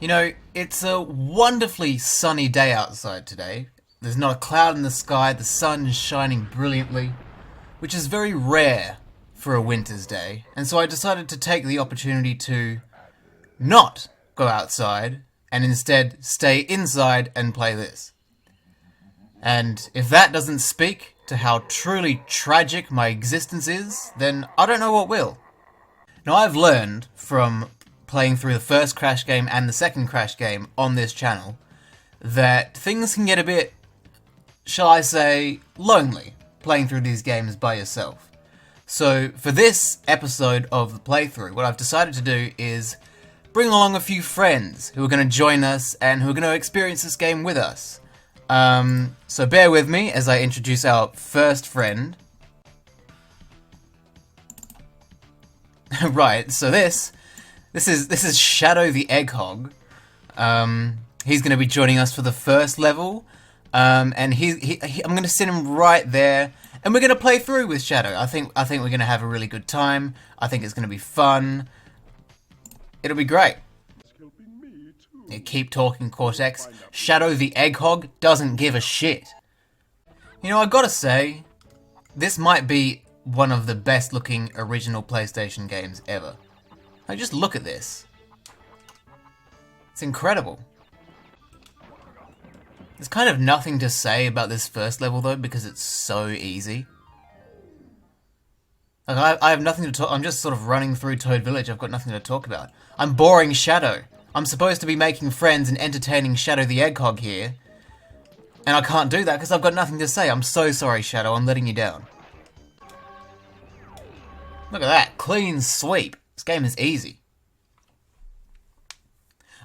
You know, it's a wonderfully sunny day outside today. There's not a cloud in the sky, the sun is shining brilliantly, which is very rare for a winter's day. And so I decided to take the opportunity to not go outside and instead stay inside and play this. And if that doesn't speak to how truly tragic my existence is, then I don't know what will. Now, I've learned from playing through the first Crash game and the second Crash game on this channel that things can get a bit, shall I say, lonely playing through these games by yourself. So for this episode of the playthrough, what I've decided to do is bring along a few friends who are going to join us and who are going to experience this game with us. So bear with me as I introduce our first friend. Right, so this is Shadow the Egghog. He's going to be joining us for the first level, and I'm going to sit him right there, and we're going to play through with Shadow. I think we're going to have a really good time. I think it's going to be fun. It'll be great. You keep talking, Cortex. Shadow the Egghog doesn't give a shit. You know, I gotta say, this might be one of the best looking original PlayStation games ever. Like, just look at this. It's incredible. There's kind of nothing to say about this first level though, because it's so easy. Like, I have nothing to talk. I'm just sort of running through Toad Village. I've got nothing to talk about. I'm boring Shadow. I'm supposed to be making friends and entertaining Shadow the Egghog here, and I can't do that because I've got nothing to say. I'm so sorry, Shadow. I'm letting you down. Look at that. Clean sweep. This game is easy.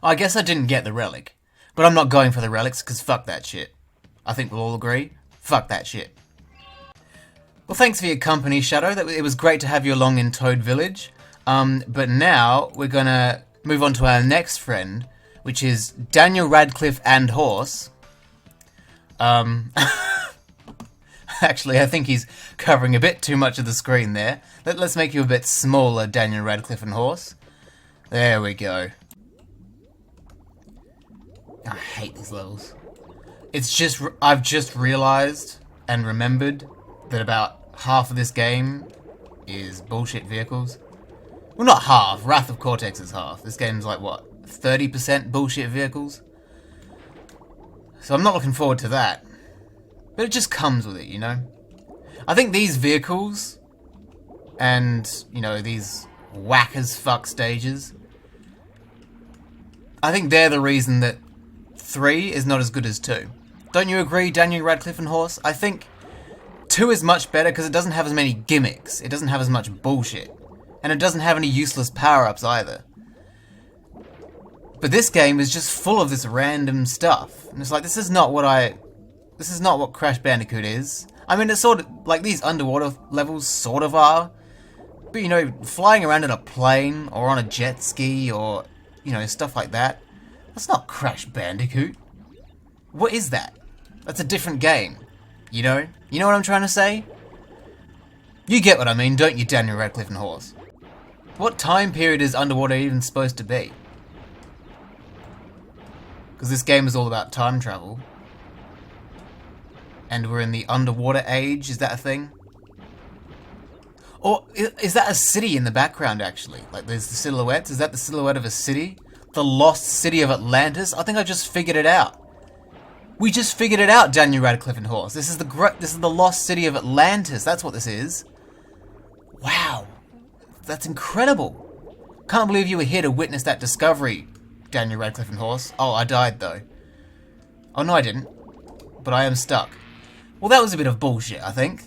I guess I didn't get the relic, but I'm not going for the relics because fuck that shit. I think we'll all agree. Fuck that shit. Well, thanks for your company, Shadow. It was great to have you along in Toad Village. But now we're gonna move on to our next friend, which is Daniel Radcliffe and Horse. Actually, I think he's covering a bit too much of the screen there. Let's make you a bit smaller, Daniel Radcliffe and Horse. There we go. I hate these levels. I've just realised and remembered that about half of this game is bullshit vehicles. Well, not half. Wrath of Cortex is half. This game's like, what, 30% bullshit vehicles? So I'm not looking forward to that. But it just comes with it, you know? I think these vehicles and, you know, these whack as fuck stages, I think they're the reason that 3 is not as good as 2. Don't you agree, Daniel Radcliffe and Horse? I think 2 is much better because it doesn't have as many gimmicks. It doesn't have as much bullshit. And it doesn't have any useless power-ups either. But this game is just full of this random stuff. And it's like, this is not what Crash Bandicoot is. I mean, it's sort of, like, these underwater levels sort of are. But, you know, flying around in a plane, or on a jet ski, or, you know, stuff like that. That's not Crash Bandicoot. What is that? That's a different game. You know? You know what I'm trying to say? You get what I mean, don't you, Daniel Radcliffe and Horse? What time period is underwater even supposed to be? Because this game is all about time travel. And we're in the underwater age, is that a thing? Or is that a city in the background, actually? Like, there's the silhouettes? Is that the silhouette of a city? The lost city of Atlantis? I think I just figured it out. We just figured it out, Daniel Radcliffe and Horse. This is the lost city of Atlantis. That's what this is. Wow. That's incredible. Can't believe you were here to witness that discovery, Daniel Radcliffe and Horse. Oh, I died, though. Oh, no, I didn't. But I am stuck. Well, that was a bit of bullshit, I think.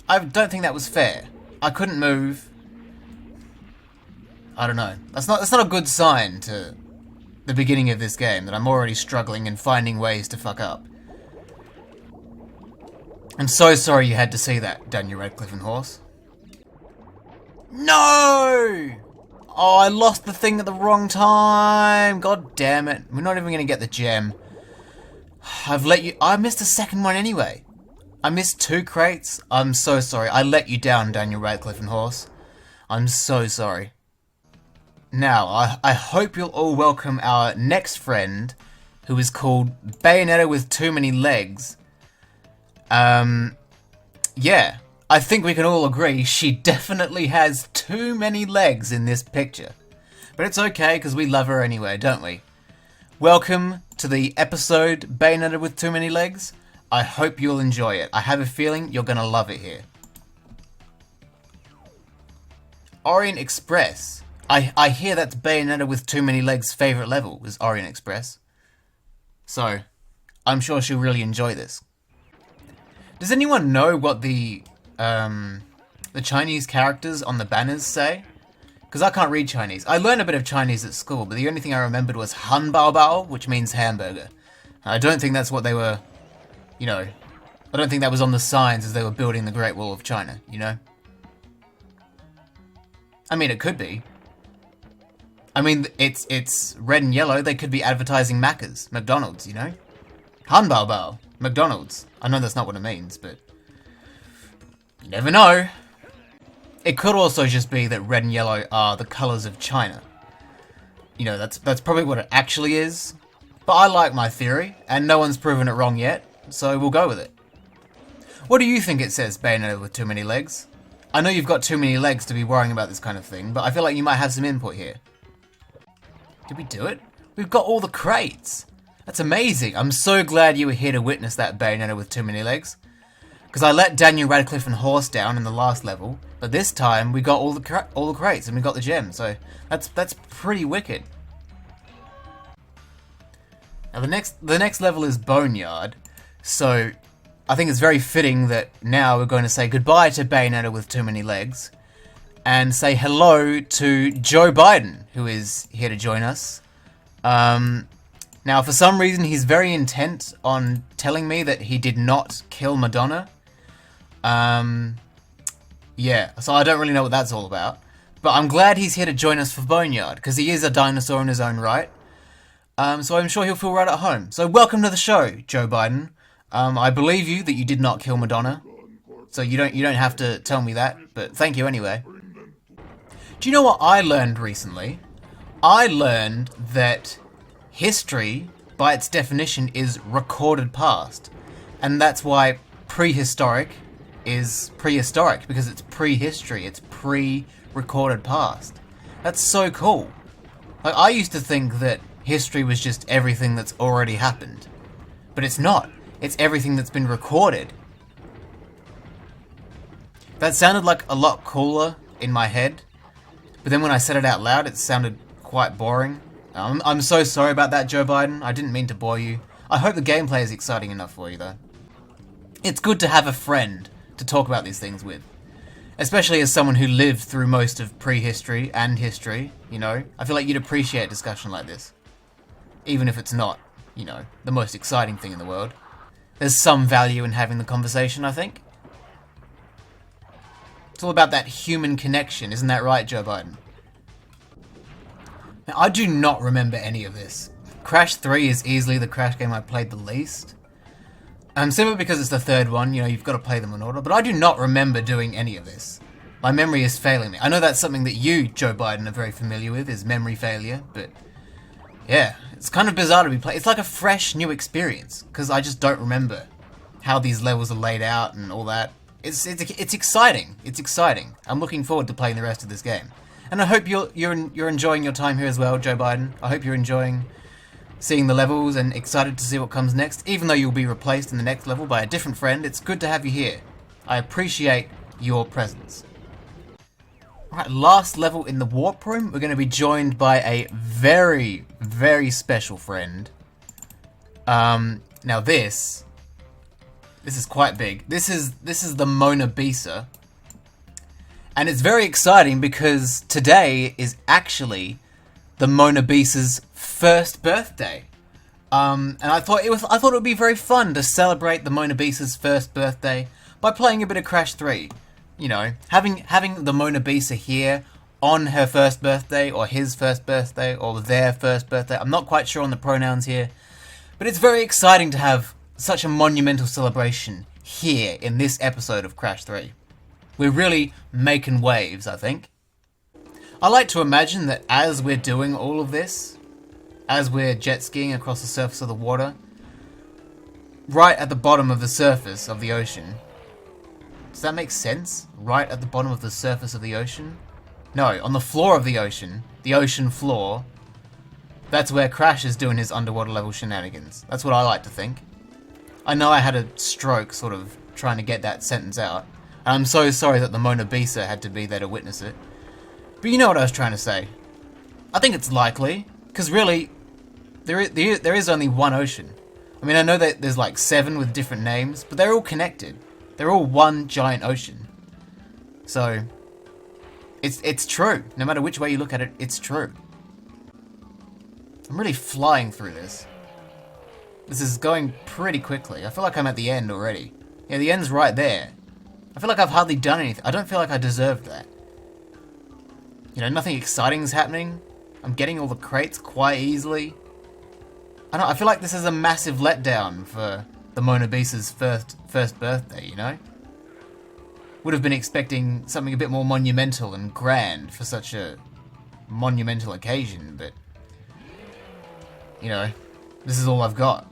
I don't think that was fair. I couldn't move. I don't know. That's not a good sign to the beginning of this game, that I'm already struggling and finding ways to fuck up. I'm so sorry you had to see that, Daniel Radcliffe and Horse. No! Oh, I lost the thing at the wrong time. God damn it. We're not even going to get the gem. I missed the second one anyway. I missed 2 crates. I'm so sorry. I let you down, Daniel Radcliffe and Horse. I'm so sorry. Now, I hope you'll all welcome our next friend, who is called Bayonetta with Too Many Legs. Yeah, I think we can all agree she definitely has too many legs in this picture. But it's okay, because we love her anyway, don't we? Welcome to the episode Bayonetta with Too Many Legs. I hope you'll enjoy it. I have a feeling you're going to love it here. Orient Express. I hear that's Bayonetta with Too Many Legs' favourite level, is Orient Express. So, I'm sure she'll really enjoy this. Does anyone know what the Chinese characters on the banners say? Because I can't read Chinese. I learned a bit of Chinese at school, but the only thing I remembered was Han Bao Bao, which means hamburger. I don't think that's what they were, I don't think that was on the signs as they were building the Great Wall of China, I mean, it could be. I mean, it's red and yellow. They could be advertising Macca's, McDonald's, Han Bao Bao, McDonald's. I know that's not what it means, but you never know. It could also just be that red and yellow are the colours of China. That's probably what it actually is. But I like my theory, and no one's proven it wrong yet, so we'll go with it. What do you think it says, Bayonetta with Too Many Legs? I know you've got too many legs to be worrying about this kind of thing, but I feel like you might have some input here. Did we do it? We've got all the crates. That's amazing. I'm so glad you were here to witness that, Bayonetta with Too Many Legs. Because I let Daniel Radcliffe and Horse down in the last level, but this time we got all the crates and we got the gem, so that's pretty wicked. Now the next level is Boneyard, so I think it's very fitting that now we're going to say goodbye to Bayonetta with Too Many Legs and say hello to Joe Biden, who is here to join us. Now, for some reason, he's very intent on telling me that he did not kill Madonna. Yeah, so I don't really know what that's all about. But I'm glad he's here to join us for Boneyard, because he is a dinosaur in his own right. So I'm sure he'll feel right at home. So welcome to the show, Joe Biden. I believe you that you did not kill Madonna. So you don't have to tell me that, but thank you anyway. Do you know what I learned recently? I learned that history, by its definition, is recorded past. And that's why prehistoric is prehistoric, because it's prehistory, it's pre-recorded past. That's so cool. Like, I used to think that history was just everything that's already happened. But it's not. It's everything that's been recorded. That sounded like a lot cooler in my head, but then when I said it out loud, it sounded quite boring. I'm so sorry about that, Joe Biden. I didn't mean to bore you. I hope the gameplay is exciting enough for you, though. It's good to have a friend to talk about these things with. Especially as someone who lived through most of prehistory and history, I feel like you'd appreciate discussion like this. Even if it's not, the most exciting thing in the world. There's some value in having the conversation, I think. It's all about that human connection, isn't that right, Joe Biden? Now, I do not remember any of this. Crash 3 is easily the Crash game I played the least. Simply because it's the third one, you've got to play them in order, but I do not remember doing any of this. My memory is failing me. I know that's something that you, Joe Biden, are very familiar with, is memory failure, but yeah, it's kind of bizarre to be playing. It's like a fresh new experience, because I just don't remember how these levels are laid out and all that. It's exciting. It's exciting. I'm looking forward to playing the rest of this game. And I hope you're enjoying your time here as well, Joe Biden. I hope you're enjoying seeing the levels and excited to see what comes next. Even though you'll be replaced in the next level by a different friend, it's good to have you here. I appreciate your presence. Alright, last level in the warp room. We're going to be joined by a very, very special friend. Now this is quite big. This is the Mona Lisa. And it's very exciting because today is actually the Mona Lisa's first birthday. And I thought it would be very fun to celebrate the Mona Lisa's first birthday by playing a bit of Crash 3. Having the Mona Lisa here on her first birthday, or his first birthday, or their first birthday. I'm not quite sure on the pronouns here. But it's very exciting to have such a monumental celebration here in this episode of Crash 3. We're really making waves, I think. I like to imagine that as we're doing all of this, as we're jet skiing across the surface of the water, right at the bottom of the surface of the ocean. Does that make sense? Right at the bottom of the surface of the ocean? No, on the floor of the ocean floor, that's where Crash is doing his underwater level shenanigans. That's what I like to think. I know I had a stroke sort of trying to get that sentence out. And I'm so sorry that the Mona Lisa had to be there to witness it. But you know what I was trying to say. I think it's likely, because really, there is only one ocean. I mean, I know that there's like 7 with different names, but they're all connected. They're all one giant ocean. So, it's true. No matter which way you look at it, it's true. I'm really flying through this. This is going pretty quickly. I feel like I'm at the end already. Yeah, the end's right there. I feel like I've hardly done anything. I don't feel like I deserved that. You know, nothing exciting is happening. I'm getting all the crates quite easily. I feel like this is a massive letdown for the Mona Lisa's first birthday, you know? Would have been expecting something a bit more monumental and grand for such a monumental occasion, but, you know, this is all I've got.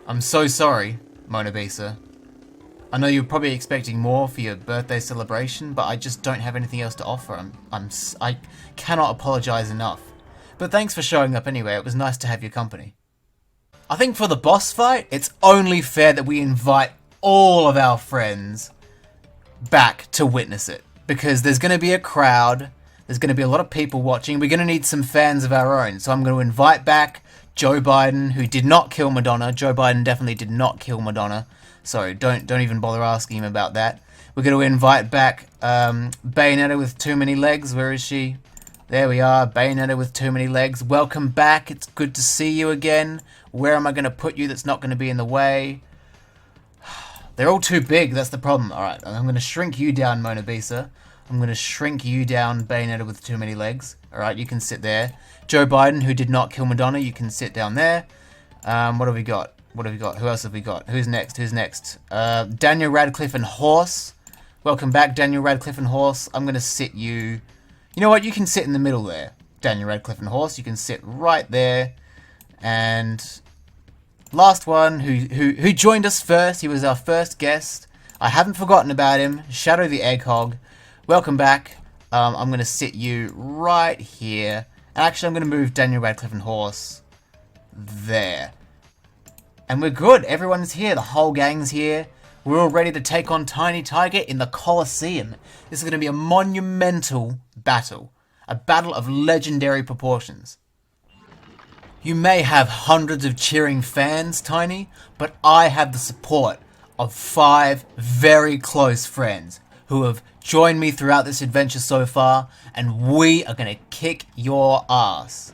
I'm so sorry, Mona Lisa. I know you're probably expecting more for your birthday celebration, but I just don't have anything else to offer. I cannot apologize enough. But thanks for showing up anyway. It was nice to have your company. I think for the boss fight, it's only fair that we invite all of our friends back to witness it. Because there's going to be a crowd. There's going to be a lot of people watching. We're going to need some fans of our own. So I'm going to invite back Joe Biden, who did not kill Madonna. Joe Biden definitely did not kill Madonna. So don't even bother asking him about that. We're going to invite back Bayonetta with too many legs. Where is she? There we are, Bayonetta with too many legs. Welcome back. It's good to see you again. Where am I going to put you that's not going to be in the way? They're all too big. That's the problem. All right, I'm going to shrink you down, Mona Lisa. I'm going to shrink you down, Bayonetta with too many legs. All right, you can sit there. Joe Biden, who did not kill Madonna, you can sit down there. What have we got? What have we got? Who else have we got? Who's next? Who's next? Daniel Radcliffe and Horse. Welcome back, Daniel Radcliffe and Horse. I'm going to sit you... You know what? You can sit in the middle there, Daniel Radcliffe and Horse. You can sit right there. And last one, who joined us first. He was our first guest. I haven't forgotten about him. Shadow the Egghog. Welcome back. I'm going to sit you right here. And actually, I'm going to move Daniel Radcliffe and Horse there. And we're good. Everyone's here. The whole gang's here. We're all ready to take on Tiny Tiger in the Colosseum. This is going to be a monumental battle. A battle of legendary proportions. You may have hundreds of cheering fans, Tiny, but I have the support of 5 very close friends who have joined me throughout this adventure so far, and we are going to kick your ass.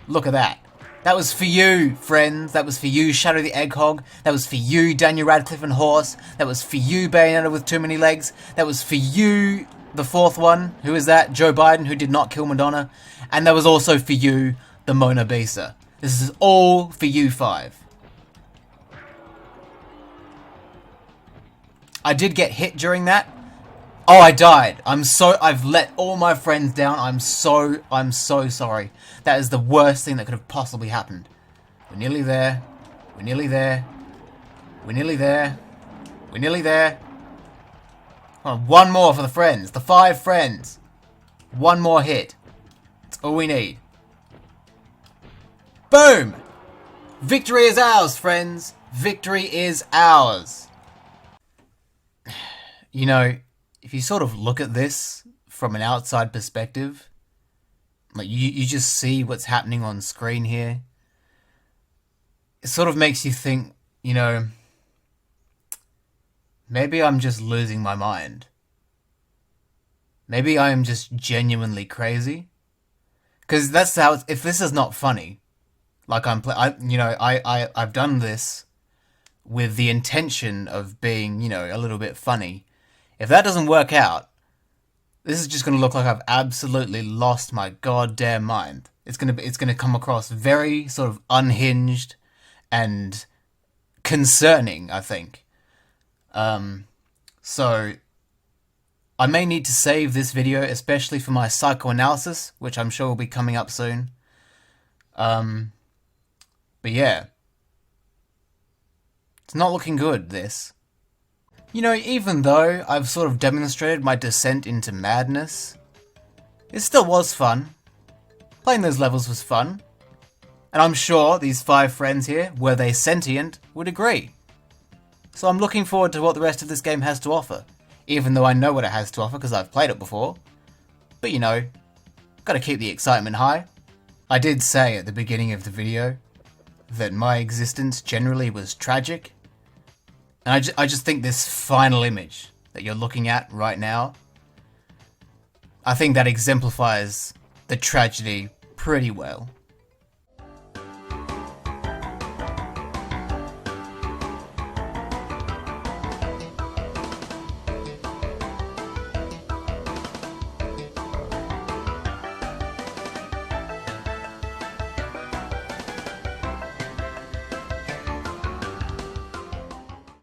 Look at that. That was for you, friends. That was for you, Shadow the Egghog. That was for you, Daniel Radcliffe and Horse. That was for you, Bayonetta with too many legs. That was for you, the 4th one. Who is that? Joe Biden, who did not kill Madonna. And that was also for you, the Mona Lisa. This is all for you 5. I did get hit during that. Oh, I died. I've let all my friends down. I'm so sorry. That is the worst thing that could have possibly happened. We're nearly there. We're nearly there. We're nearly there. We're nearly there. Oh, one more for the friends. The 5 friends. One more hit. That's all we need. Boom! Victory is ours, friends. Victory is ours. You know, if you sort of look at this from an outside perspective, like you just see what's happening on screen here, it sort of makes you think, you know, maybe I'm just losing my mind. Maybe I am just genuinely crazy. Because that's how, if this is not funny, like I've done this with the intention of being, you know, a little bit funny. If that doesn't work out, this is just going to look like I've absolutely lost my goddamn mind. It's going to come across very sort of unhinged and concerning, I think. So I may need to save this video, especially for my psychoanalysis, which I'm sure will be coming up soon. But yeah. It's not looking good, this. You know, even though I've sort of demonstrated my descent into madness, it still was fun. Playing those levels was fun. And I'm sure these 5 friends here, were they sentient, would agree. So I'm looking forward to what the rest of this game has to offer. Even though I know what it has to offer because I've played it before. But you know, gotta keep the excitement high. I did say at the beginning of the video that my existence generally was tragic. And I just think this final image that you're looking at right now, I think that exemplifies the tragedy pretty well.